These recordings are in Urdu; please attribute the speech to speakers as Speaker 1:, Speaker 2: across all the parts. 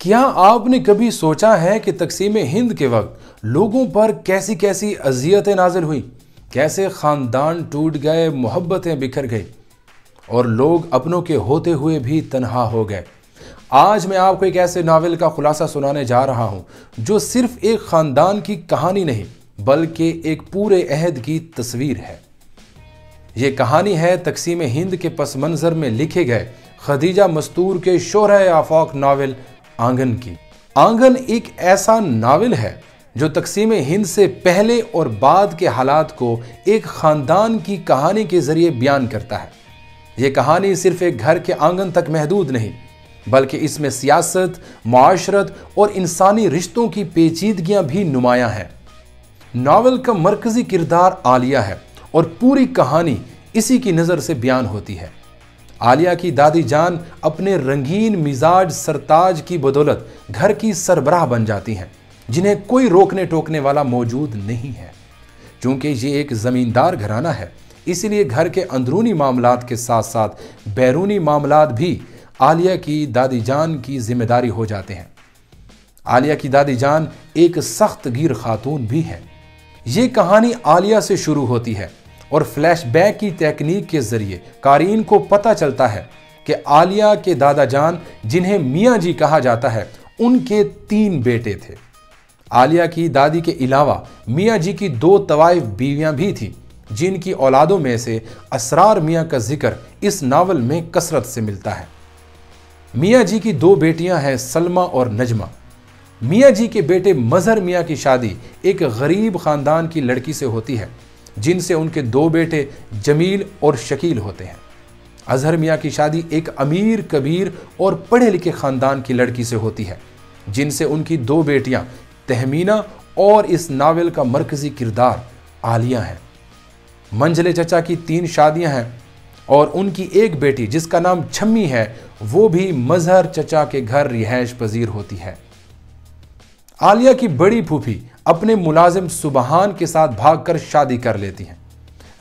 Speaker 1: کیا آپ نے کبھی سوچا ہے کہ تقسیم ہند کے وقت لوگوں پر کیسی کیسی اذیتیں نازل ہوئی، کیسے خاندان ٹوٹ گئے، محبتیں بکھر گئی اور لوگ اپنوں کے ہوتے ہوئے بھی تنہا ہو گئے؟ آج میں آپ کو ایک ایسے ناول کا خلاصہ سنانے جا رہا ہوں جو صرف ایک خاندان کی کہانی نہیں بلکہ ایک پورے عہد کی تصویر ہے۔ یہ کہانی ہے تقسیم ہند کے پس منظر میں لکھے گئے خدیجہ مستور کے شہرہ آفاق ناول آنگن کی۔ آنگن ایک ایسا ناول ہے جو تقسیم ہند سے پہلے اور بعد کے حالات کو ایک خاندان کی کہانی کے ذریعے بیان کرتا ہے۔ یہ کہانی صرف ایک گھر کے آنگن تک محدود نہیں بلکہ اس میں سیاست، معاشرت اور انسانی رشتوں کی پیچیدگیاں بھی نمایاں ہیں۔ ناول کا مرکزی کردار عالیہ ہے اور پوری کہانی اسی کی نظر سے بیان ہوتی ہے۔ عالیہ کی دادی جان اپنے رنگین مزاج سرتاج کی بدولت گھر کی سربراہ بن جاتی ہیں جنہیں کوئی روکنے ٹوکنے والا موجود نہیں ہے۔ چونکہ یہ ایک زمیندار گھرانہ ہے اس لیے گھر کے اندرونی معاملات کے ساتھ ساتھ بیرونی معاملات بھی عالیہ کی دادی جان کی ذمہ داری ہو جاتے ہیں۔ عالیہ کی دادی جان ایک سخت گیر خاتون بھی ہے۔ یہ کہانی عالیہ سے شروع ہوتی ہے اور فلیش بیک کی تکنیک کے ذریعے قارئین کو پتہ چلتا ہے کہ عالیہ کے دادا جان جنہیں میاں جی کہا جاتا ہے ان کے 3 بیٹے تھے۔ عالیہ کی دادی کے علاوہ میاں جی کی 2 طوائف بیویاں بھی تھیں جن کی اولادوں میں سے اسرار میاں کا ذکر اس ناول میں کثرت سے ملتا ہے۔ میاں جی کی 2 بیٹیاں ہیں سلمہ اور نجمہ۔ میاں جی کے بیٹے مظہر میاں کی شادی ایک غریب خاندان کی لڑکی سے ہوتی ہے جن سے ان کے 2 بیٹے جمیل اور شکیل ہوتے ہیں۔ اظہر میاں کی شادی ایک امیر کبیر اور پڑھے لکھے خاندان کی لڑکی سے ہوتی ہے جن سے ان کی 2 بیٹیاں تہمینہ اور اس ناول کا مرکزی کردار عالیہ ہیں۔ منجلے چچا کی 3 شادیاں ہیں اور ان کی ایک بیٹی جس کا نام چھمی ہے وہ بھی مظہر چچا کے گھر رہائش پذیر ہوتی ہے۔ عالیہ کی بڑی پھوپھی اپنے ملازم سبحان کے ساتھ بھاگ کر شادی کر لیتی ہیں۔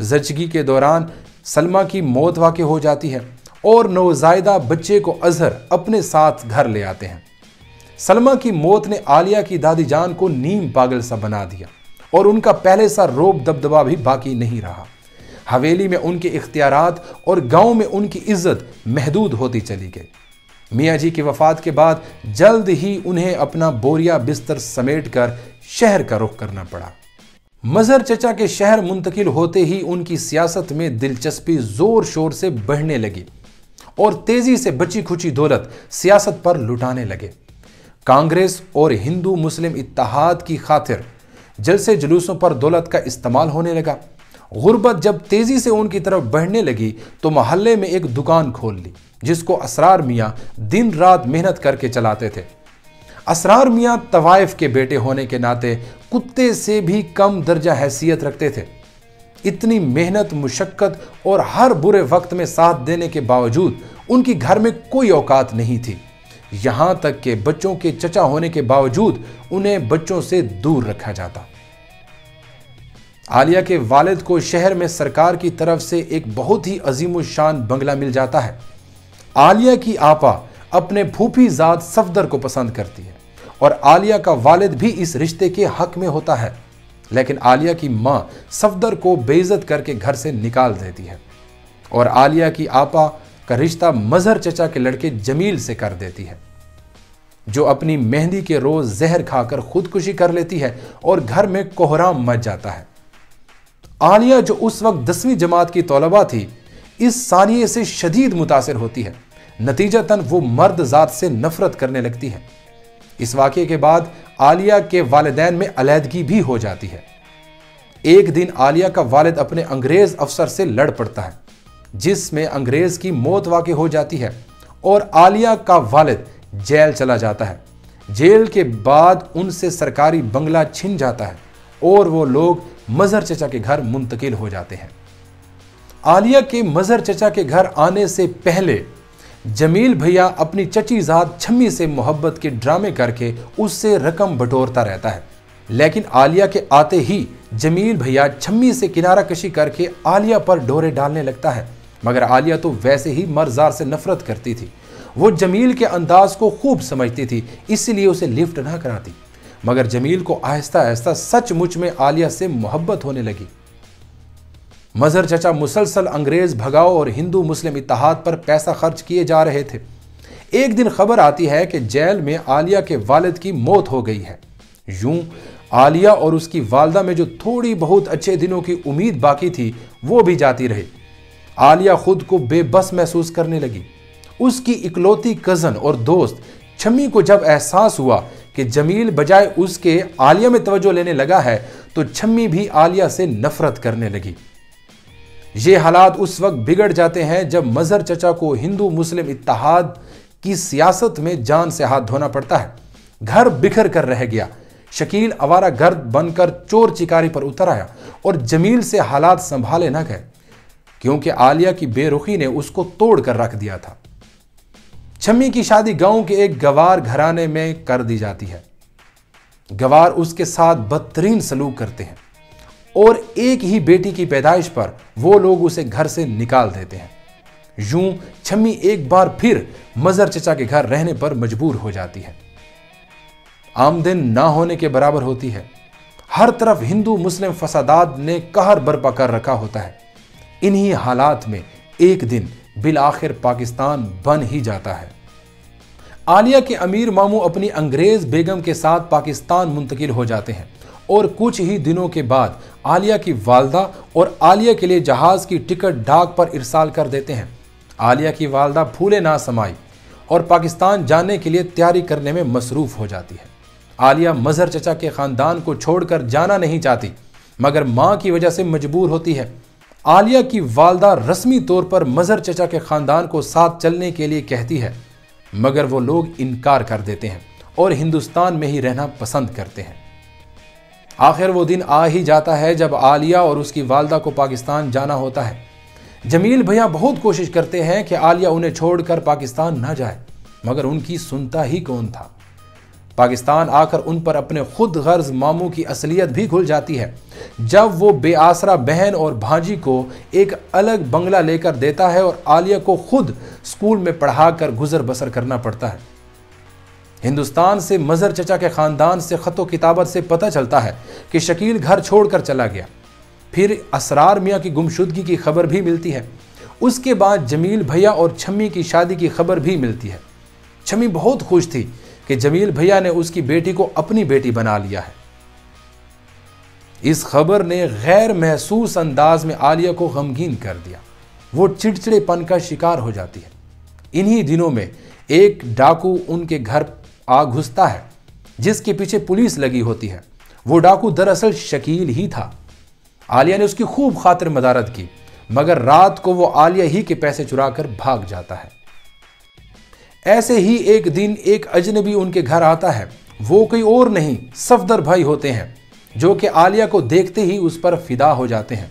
Speaker 1: زچگی کے دوران سلمہ کی موت واقع ہو جاتی ہے اور نوزائیدہ بچے کو اظہر اپنے ساتھ گھر لے آتے ہیں۔ سلمہ کی موت نے عالیہ کی دادی جان کو نیم پاگل سا بنا دیا اور ان کا پہلے سا روب دبدبا بھی باقی نہیں رہا۔ حویلی میں ان کے اختیارات اور گاؤں میں ان کی عزت محدود ہوتی چلی گئی۔ میاں جی کی وفات کے بعد جلد ہی انہیں اپنا بوریا بستر سمیٹ کر شہر کا رخ کرنا پڑا۔ مظہر چچا کے شہر منتقل ہوتے ہی ان کی سیاست میں دلچسپی زور شور سے بڑھنے لگی اور تیزی سے بچی کھچی دولت سیاست پر لٹانے لگے۔ کانگریس اور ہندو مسلم اتحاد کی خاطر جلسے جلوسوں پر دولت کا استعمال ہونے لگا۔ غربت جب تیزی سے ان کی طرف بڑھنے لگی تو محلے میں ایک دکان کھول لی جس کو اسرار میاں دن رات محنت کر کے چلاتے تھے۔ اسرار میاں طوائف کے بیٹے ہونے کے ناطے کتے سے بھی کم درجہ حیثیت رکھتے تھے۔ اتنی محنت، مشقت اور ہر برے وقت میں ساتھ دینے کے باوجود ان کی گھر میں کوئی اوقات نہیں تھی، یہاں تک کہ بچوں کے چچا ہونے کے باوجود انہیں بچوں سے دور رکھا جاتا۔ عالیہ کے والد کو شہر میں سرکار کی طرف سے ایک بہت ہی عظیم الشان بنگلہ مل جاتا ہے۔ عالیہ کی آپا اپنے پھوپھی زاد صفدر کو پسند کرتی ہے اور عالیہ کا والد بھی اس رشتے کے حق میں ہوتا ہے، لیکن عالیہ کی ماں صفدر کو بے عزت کر کے گھر سے نکال دیتی ہے اور عالیہ کی آپا کا رشتہ مظہر چچا کے لڑکے جمیل سے کر دیتی ہے جو اپنی مہندی کے روز زہر کھا کر خودکشی کر لیتی ہے اور گھر میں کوہرام مچ جاتا ہے۔ عالیہ جو اس وقت 10ویں جماعت کی طالبہ تھی اس ثانیے سے شدید متاثر ہوتی ہے، نتیجتاً وہ مرد ذات سے نفرت کرنے لگتی ہے۔ اس واقعے کے بعد عالیہ کے والدین میں علیحدگی بھی ہو جاتی ہے۔ ایک دن عالیہ کا والد اپنے انگریز افسر سے لڑ پڑتا ہے جس میں انگریز کی موت واقع ہو جاتی ہے اور عالیہ کا والد جیل چلا جاتا ہے۔ جیل کے بعد ان سے سرکاری بنگلہ چھن جاتا ہے اور وہ لوگ مظہر چچا کے گھر منتقل ہو جاتے ہیں۔ عالیہ کے مظہر چچا کے گھر آنے سے پہلے جمیل بھیا اپنی چچی ذات چھمی سے محبت کے ڈرامے کر کے اس سے رقم بٹورتا رہتا ہے، لیکن عالیہ کے آتے ہی جمیل بھیا چھمی سے کنارہ کشی کر کے عالیہ پر ڈورے ڈالنے لگتا ہے، مگر عالیہ تو ویسے ہی مرزار سے نفرت کرتی تھی۔ وہ جمیل کے انداز کو خوب سمجھتی تھی، اس لیے اسے لفٹ نہ کراتی، مگر جمیل کو آہستہ آہستہ سچ مچ میں عالیہ سے محبت ہونے لگی۔ مظہر چچا مسلسل انگریز بھگاؤ اور ہندو مسلم اتحاد پر پیسہ خرچ کیے جا رہے تھے۔ ایک دن خبر آتی ہے کہ جیل میں عالیہ کے والد کی موت ہو گئی ہے۔ یوں عالیہ اور اس کی والدہ میں جو تھوڑی بہت اچھے دنوں کی امید باقی تھی وہ بھی جاتی رہی۔ عالیہ خود کو بے بس محسوس کرنے لگی۔ اس کی اکلوتی کزن اور دوست چھمی کو جب احساس ہوا کہ جمیل بجائے اس کے عالیہ میں توجہ لینے لگا ہے تو چھمی بھی عالیہ سے نفرت کرنے لگی۔ یہ حالات اس وقت بگڑ جاتے ہیں جب مظہر چچا کو ہندو مسلم اتحاد کی سیاست میں جان سے ہاتھ دھونا پڑتا ہے۔ گھر بکھر کر رہ گیا۔ شکیل آوارہ گرد بن کر چور چکاری پر اتر آیا اور جمیل سے حالات سنبھالے نہ گئے، کیونکہ عالیہ کی بے رخی نے اس کو توڑ کر رکھ دیا تھا۔ چھمی کی شادی گاؤں کے ایک گوار گھرانے میں کر دی جاتی ہے۔ گوار اس کے ساتھ بدترین سلوک کرتے ہیں اور ایک ہی بیٹی کی پیدائش پر وہ لوگ اسے گھر سے نکال دیتے ہیں۔ یوں چھمی ایک بار پھر مظہر چچا کے گھر رہنے پر مجبور ہو جاتی ہے۔ آمدن نہ ہونے کے برابر ہوتی ہے۔ ہر طرف ہندو مسلم فسادات نے قہر برپا کر رکھا ہوتا ہے۔ انہی حالات میں ایک دن بالآخر پاکستان بن ہی جاتا ہے۔ عالیہ کے امیر ماموں اپنی انگریز بیگم کے ساتھ پاکستان منتقل ہو جاتے ہیں اور کچھ ہی دنوں کے بعد عالیہ کی والدہ اور عالیہ کے لیے جہاز کی ٹکٹ ڈاک پر ارسال کر دیتے ہیں۔ عالیہ کی والدہ پھولے نہ سمائی اور پاکستان جانے کے لیے تیاری کرنے میں مصروف ہو جاتی ہے۔ عالیہ مظہر چچا کے خاندان کو چھوڑ کر جانا نہیں چاہتی، مگر ماں کی وجہ سے مجبور ہوتی ہے۔ عالیہ کی والدہ رسمی طور پر مظہر چچا کے خاندان کو ساتھ چلنے کے لیے کہتی ہے، مگر وہ لوگ انکار کر دیتے ہیں اور ہندوستان میں ہی رہنا پسند کرتے ہیں۔ آخر وہ دن آ ہی جاتا ہے جب عالیہ اور اس کی والدہ کو پاکستان جانا ہوتا ہے۔ جمیل بھیا بہت کوشش کرتے ہیں کہ عالیہ انہیں چھوڑ کر پاکستان نہ جائے، مگر ان کی سنتا ہی کون تھا۔ پاکستان آ کر ان پر اپنے خود غرض ماموں کی اصلیت بھی کھل جاتی ہے جب وہ بے آسرا بہن اور بھانجی کو ایک الگ بنگلہ لے کر دیتا ہے اور عالیہ کو خود اسکول میں پڑھا کر گزر بسر کرنا پڑتا ہے۔ ہندوستان سے مظہر چچا کے خاندان سے خط و کتابت سے پتہ چلتا ہے کہ شکیل گھر چھوڑ کر چلا گیا۔ پھر اسرار میاں کی گمشدگی کی خبر بھی ملتی ہے۔ اس کے بعد جمیل بھیا اور چھمی کی شادی کی خبر بھی ملتی ہے۔ چھمی بہت خوش تھی کہ جمیل بھیا نے اس کی بیٹی کو اپنی بیٹی بنا لیا ہے۔ اس خبر نے غیر محسوس انداز میں عالیہ کو غمگین کر دیا۔ وہ چڑچڑے پن کا شکار ہو جاتی ہے۔ انہی دنوں میں ایک ڈاکو ان کے گھر آ گھستا ہے جس کے پیچھے پولیس لگی ہوتی ہے۔ وہ ڈاکو دراصل شکیل ہی تھا۔ عالیہ نے اس کی خوب خاطر مدارت کی، مگر رات کو وہ عالیہ ہی کے پیسے چرا کر بھاگ جاتا ہے۔ ایسے ہی ایک دن ایک اجنبی ان کے گھر آتا ہے۔ وہ کوئی اور نہیں صفدر بھائی ہوتے ہیں، جو کہ عالیہ کو دیکھتے ہی اس پر فدا ہو جاتے ہیں۔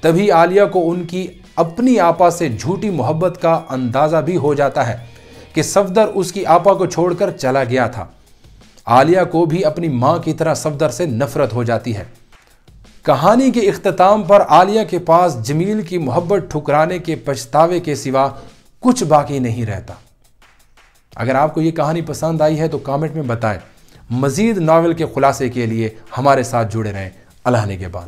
Speaker 1: تبھی عالیہ کو ان کی اپنی آپا سے جھوٹی محبت کا اندازہ بھی ہو جاتا ہے کہ صفدر اس کی آپا کو چھوڑ کر چلا گیا تھا۔ عالیہ کو بھی اپنی ماں کی طرح صفدر سے نفرت ہو جاتی ہے۔ کہانی کے اختتام پر عالیہ کے پاس جمیل کی محبت ٹھکرانے کے پچھتاوے کے سوا کچھ باقی نہیں رہتا۔ اگر آپ کو یہ کہانی پسند آئی ہے تو کامنٹ میں بتائیں۔ مزید ناول کے خلاصے کے لیے ہمارے ساتھ جڑے رہیں۔ اللہ نگہبان۔